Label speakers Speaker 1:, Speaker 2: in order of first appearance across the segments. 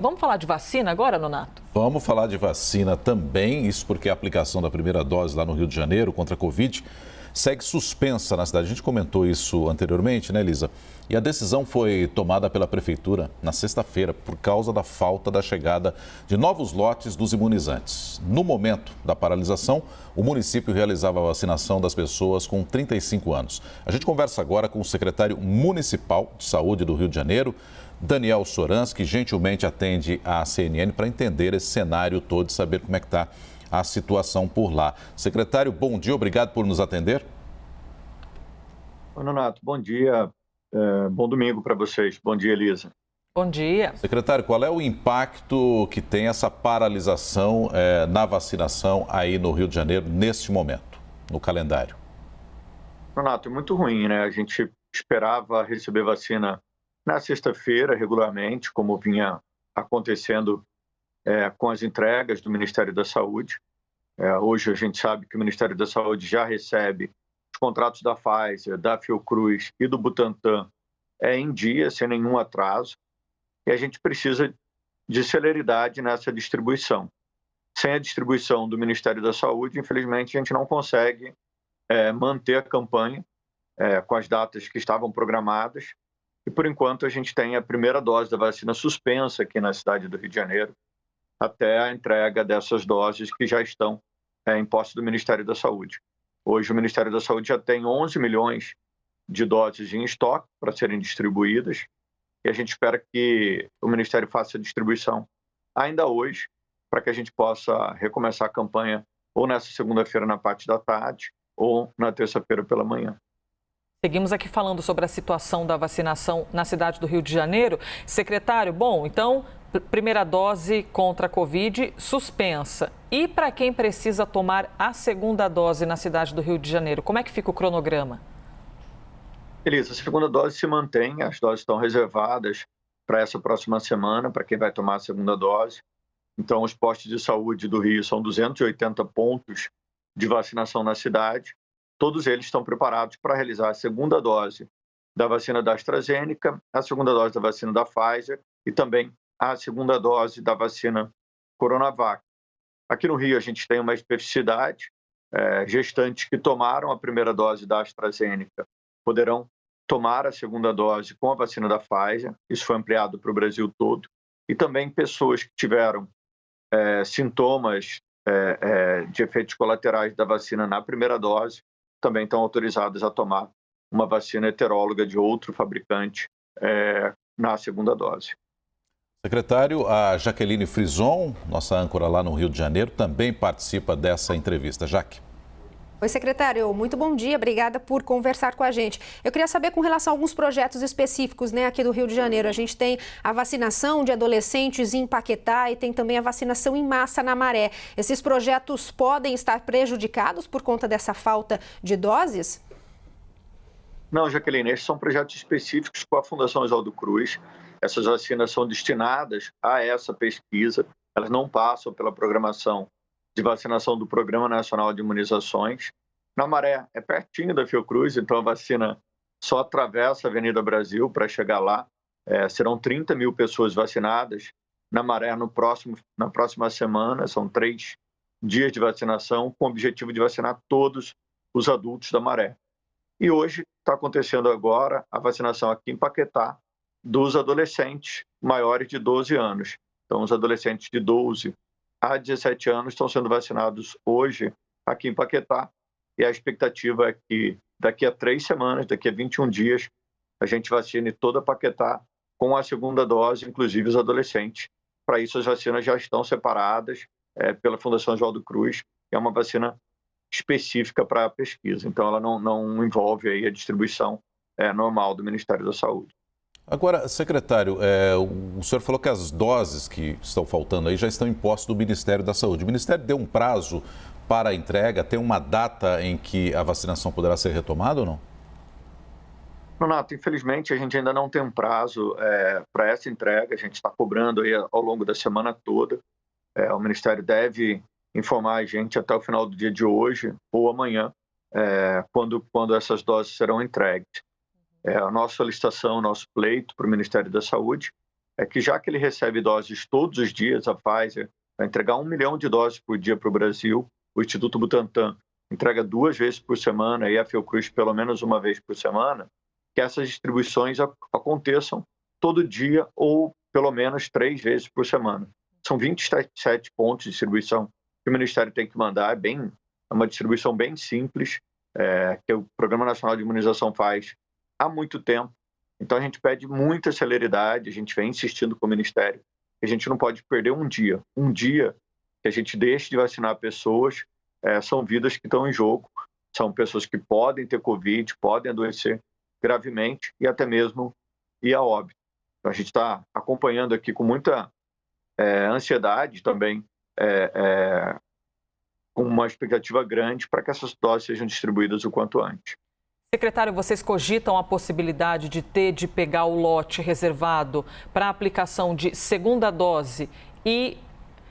Speaker 1: Vamos falar de vacina agora, Nonato?
Speaker 2: Vamos falar de vacina também, isso porque a aplicação da primeira dose lá no Rio de Janeiro contra a Covid segue suspensa na cidade. A gente comentou isso anteriormente, né, Elisa? E a decisão foi tomada pela Prefeitura na sexta-feira por causa da falta da chegada de novos lotes dos imunizantes. No momento da paralisação, o município realizava a vacinação das pessoas com 35 anos. A gente conversa agora com o secretário municipal de saúde do Rio de Janeiro, Daniel Sorans, que gentilmente atende à CNN para entender esse cenário todo e saber como é que está a situação por lá. Secretário, bom dia, obrigado por nos atender.
Speaker 3: Oi, Nonato, bom dia, bom domingo para vocês. Bom dia, Elisa.
Speaker 1: Bom dia.
Speaker 2: Secretário, qual é o impacto que tem essa paralisação na vacinação aí no Rio de Janeiro neste momento, no calendário?
Speaker 3: Nonato, é muito ruim, né? A gente esperava receber vacina na sexta-feira, regularmente, como vinha acontecendo com as entregas do Ministério da Saúde. Hoje a gente sabe que o Ministério da Saúde já recebe os contratos da Pfizer, da Fiocruz e do Butantan em dia, sem nenhum atraso. E a gente precisa de celeridade nessa distribuição. Sem a distribuição do Ministério da Saúde, infelizmente, a gente não consegue manter a campanha com as datas que estavam programadas. E, por enquanto, a gente tem a primeira dose da vacina suspensa aqui na cidade do Rio de Janeiro, até a entrega dessas doses que já estão em posse do Ministério da Saúde. Hoje, o Ministério da Saúde já tem 11 milhões de doses em estoque para serem distribuídas, e a gente espera que o Ministério faça a distribuição ainda hoje, para que a gente possa recomeçar a campanha ou nessa segunda-feira na parte da tarde ou na terça-feira pela manhã.
Speaker 1: Seguimos aqui falando sobre a situação da vacinação na cidade do Rio de Janeiro. Secretário, bom, então, primeira dose contra a Covid suspensa. E para quem precisa tomar a segunda dose na cidade do Rio de Janeiro, como é que fica o cronograma?
Speaker 3: Elisa, a segunda dose se mantém, as doses estão reservadas para essa próxima semana, para quem vai tomar a segunda dose. Então, os postos de saúde do Rio são 280 pontos de vacinação na cidade. Todos eles estão preparados para realizar a segunda dose da vacina da AstraZeneca, a segunda dose da vacina da Pfizer e também a segunda dose da vacina Coronavac. Aqui no Rio a gente tem uma especificidade, gestantes que tomaram a primeira dose da AstraZeneca poderão tomar a segunda dose com a vacina da Pfizer, isso foi ampliado para o Brasil todo, e também pessoas que tiveram sintomas de efeitos colaterais da vacina na primeira dose, também estão autorizadas a tomar uma vacina heteróloga de outro fabricante na segunda dose.
Speaker 2: Secretário, a Jaqueline Frison, nossa âncora lá no Rio de Janeiro, também participa dessa entrevista. Jaque.
Speaker 4: Oi, secretário. Muito bom dia. Obrigada por conversar com a gente. Eu queria saber com relação a alguns projetos específicos, né, aqui do Rio de Janeiro. A gente tem a vacinação de adolescentes em Paquetá e tem também a vacinação em massa na Maré. Esses projetos podem estar prejudicados por conta dessa falta de doses?
Speaker 3: Não, Jaqueline, esses são projetos específicos com a Fundação Oswaldo Cruz. Essas vacinas são destinadas a essa pesquisa. Elas não passam pela programação de vacinação do Programa Nacional de Imunizações. Na Maré, é pertinho da Fiocruz, então a vacina só atravessa a Avenida Brasil para chegar lá. Serão 30 mil pessoas vacinadas. Na Maré, na próxima semana, são 3 dias de vacinação, com o objetivo de vacinar todos os adultos da Maré. E hoje está acontecendo agora a vacinação aqui em Paquetá dos adolescentes maiores de 12 anos. Então, os adolescentes de 12 a 17 anos estão sendo vacinados hoje aqui em Paquetá, e a expectativa é que daqui a 3 semanas, daqui a 21 dias, a gente vacine toda Paquetá com a segunda dose, inclusive os adolescentes. Para isso, as vacinas já estão separadas pela Fundação Oswaldo Cruz, que é uma vacina específica para a pesquisa. Então, ela não envolve aí a distribuição normal do Ministério da Saúde.
Speaker 2: Agora, secretário, o senhor falou que as doses que estão faltando aí já estão em posse do Ministério da Saúde. O Ministério deu um prazo para a entrega? Tem uma data em que a vacinação poderá ser retomada ou não?
Speaker 3: Nonato, infelizmente a gente ainda não tem um prazo para essa entrega. A gente está cobrando aí ao longo da semana toda. O Ministério deve informar a gente até o final do dia de hoje ou amanhã, quando essas doses serão entregues. A nossa solicitação, o nosso pleito para o Ministério da Saúde é que já que ele recebe doses todos os dias, a Pfizer vai entregar 1 milhão de doses por dia para o Brasil, o Instituto Butantan entrega 2 vezes por semana e a Fiocruz pelo menos 1 vez por semana, que essas distribuições aconteçam todo dia ou pelo menos 3 vezes por semana. São 27 pontos de distribuição que o Ministério tem que mandar, é uma distribuição bem simples, que o Programa Nacional de Imunização faz há muito tempo. Então, a gente pede muita celeridade, a gente vem insistindo com o Ministério, que a gente não pode perder um dia. Um dia que a gente deixe de vacinar pessoas, são vidas que estão em jogo, são pessoas que podem ter Covid, podem adoecer gravemente e até mesmo ir a óbito. Então, a gente está acompanhando aqui com muita ansiedade também, com uma expectativa grande para que essas doses sejam distribuídas o quanto antes.
Speaker 1: Secretário, vocês cogitam a possibilidade de pegar o lote reservado para aplicação de segunda dose e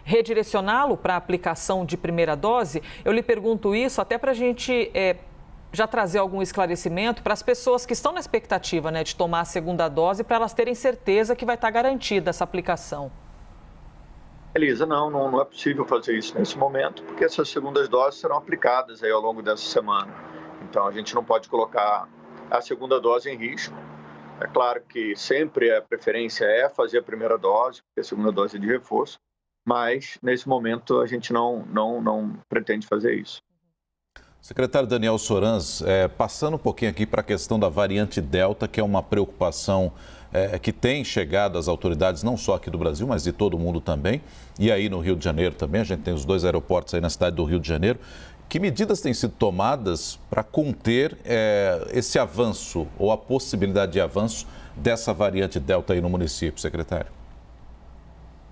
Speaker 1: redirecioná-lo para a aplicação de primeira dose? Eu lhe pergunto isso até para a gente já trazer algum esclarecimento para as pessoas que estão na expectativa, né, de tomar a segunda dose, para elas terem certeza que vai estar garantida essa aplicação.
Speaker 3: Elisa, não é possível fazer isso nesse momento, porque essas segundas doses serão aplicadas aí ao longo dessa semana. Então, a gente não pode colocar a segunda dose em risco. É claro que sempre a preferência é fazer a primeira dose, porque a segunda dose é de reforço, mas nesse momento a gente não pretende fazer isso.
Speaker 2: Secretário Daniel Sorans, passando um pouquinho aqui para a questão da variante Delta, que é uma preocupação que tem chegado às autoridades, não só aqui do Brasil, mas de todo o mundo também, e aí no Rio de Janeiro também, a gente tem os 2 aeroportos aí na cidade do Rio de Janeiro. Que medidas têm sido tomadas para conter esse avanço ou a possibilidade de avanço dessa variante Delta aí no município, secretário?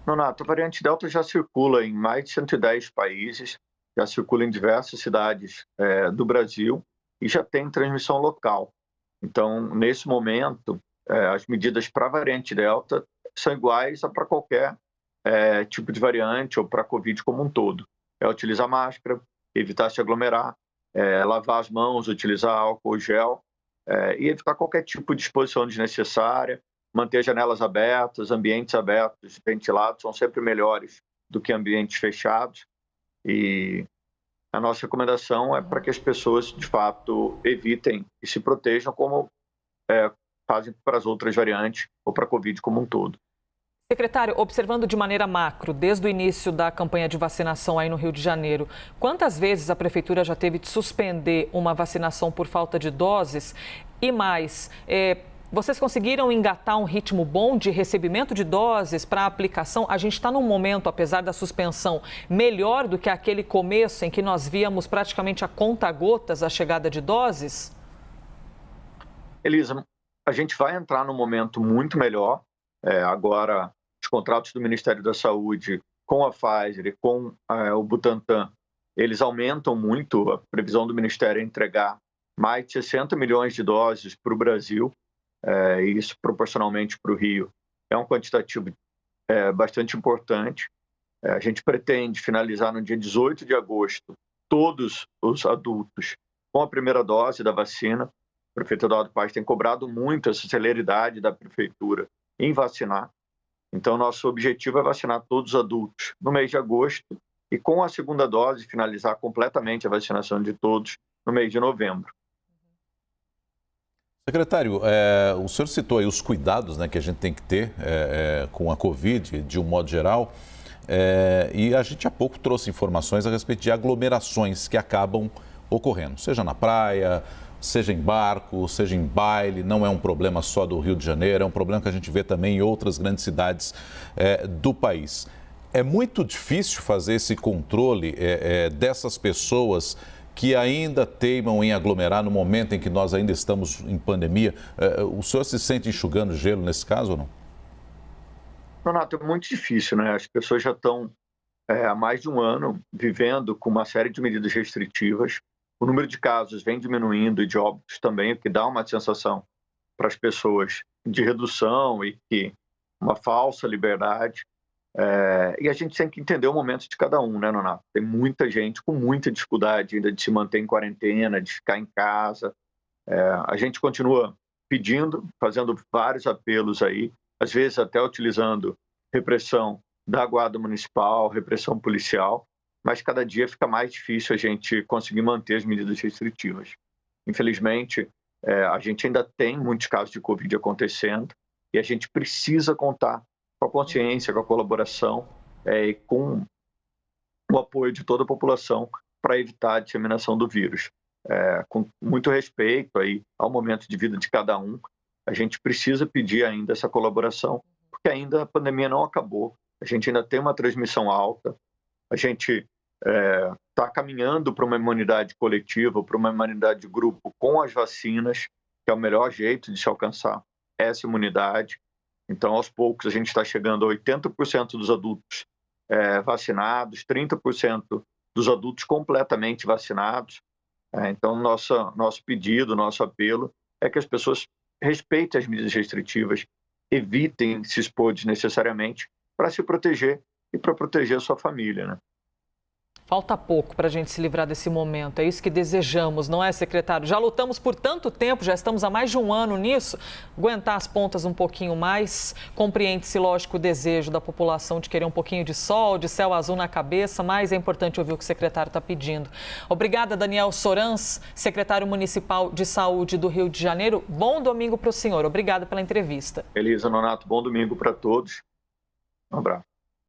Speaker 3: Nonato, a variante Delta já circula em mais de 110 países, já circula em diversas cidades do Brasil e já tem transmissão local. Então, nesse momento, as medidas para a variante Delta são iguais a para qualquer tipo de variante ou para a Covid como um todo. É utilizar máscara, evitar se aglomerar, lavar as mãos, utilizar álcool gel e evitar qualquer tipo de exposição desnecessária, manter janelas abertas, ambientes abertos, ventilados, são sempre melhores do que ambientes fechados. E a nossa recomendação é para que as pessoas, de fato, evitem e se protejam como fazem para as outras variantes ou para a Covid como um todo.
Speaker 1: Secretário, observando de maneira macro, desde o início da campanha de vacinação aí no Rio de Janeiro, quantas vezes a Prefeitura já teve de suspender uma vacinação por falta de doses? E mais, vocês conseguiram engatar um ritmo bom de recebimento de doses para aplicação? A gente está num momento, apesar da suspensão, melhor do que aquele começo em que nós víamos praticamente a conta-gotas a chegada de doses?
Speaker 3: Elisa, a gente vai entrar num momento muito melhor. Agora, os contratos do Ministério da Saúde com a Pfizer e com o Butantan, eles aumentam muito. A previsão do Ministério é entregar mais de 60 milhões de doses para o Brasil, e isso proporcionalmente para o Rio é um quantitativo bastante importante. A gente pretende finalizar no dia 18 de agosto todos os adultos com a primeira dose da vacina. O prefeito Eduardo Paes tem cobrado muito essa celeridade da Prefeitura em vacinar. Então, nosso objetivo é vacinar todos os adultos no mês de agosto e, com a segunda dose, finalizar completamente a vacinação de todos no mês de novembro.
Speaker 2: Secretário, o senhor citou aí os cuidados, né, que a gente tem que ter com a Covid, de um modo geral, e a gente há pouco trouxe informações a respeito de aglomerações que acabam ocorrendo, seja na praia, seja em barco, seja em baile. Não é um problema só do Rio de Janeiro, é um problema que a gente vê também em outras grandes cidades do país. É muito difícil fazer esse controle dessas pessoas que ainda teimam em aglomerar no momento em que nós ainda estamos em pandemia. O senhor se sente enxugando gelo nesse caso ou não?
Speaker 3: Renato, é muito difícil, né? As pessoas já estão há mais de um ano vivendo com uma série de medidas restritivas. O número de casos vem diminuindo e de óbitos também, o que dá uma sensação para as pessoas de redução e que uma falsa liberdade. E a gente tem que entender o momento de cada um, né, Nonato? Tem muita gente com muita dificuldade ainda de se manter em quarentena, de ficar em casa. A gente continua pedindo, fazendo vários apelos aí às vezes até utilizando repressão da Guarda Municipal, repressão policial, mas cada dia fica mais difícil a gente conseguir manter as medidas restritivas. Infelizmente, a gente ainda tem muitos casos de Covid acontecendo e a gente precisa contar com a consciência, com a colaboração e com o apoio de toda a população para evitar a disseminação do vírus. Com muito respeito aí ao momento de vida de cada um, a gente precisa pedir ainda essa colaboração, porque ainda a pandemia não acabou, a gente ainda tem uma transmissão alta, a gente está caminhando para uma imunidade coletiva, para uma imunidade de grupo com as vacinas, que é o melhor jeito de se alcançar essa imunidade. Então, aos poucos, a gente está chegando a 80% dos adultos vacinados, 30% dos adultos completamente vacinados. Então, nosso pedido, nosso apelo é que as pessoas respeitem as medidas restritivas, evitem se expor desnecessariamente para se proteger e para proteger a sua família, né?
Speaker 1: Falta pouco para a gente se livrar desse momento, é isso que desejamos, não é, secretário? Já lutamos por tanto tempo, já estamos há mais de um ano nisso, aguentar as pontas um pouquinho mais, compreende-se, lógico, o desejo da população de querer um pouquinho de sol, de céu azul na cabeça, mas é importante ouvir o que o secretário está pedindo. Obrigada, Daniel Sorans, secretário municipal de saúde do Rio de Janeiro. Bom domingo para o senhor, obrigada pela entrevista.
Speaker 3: Elisa, Nonato, bom domingo para todos. Um abraço.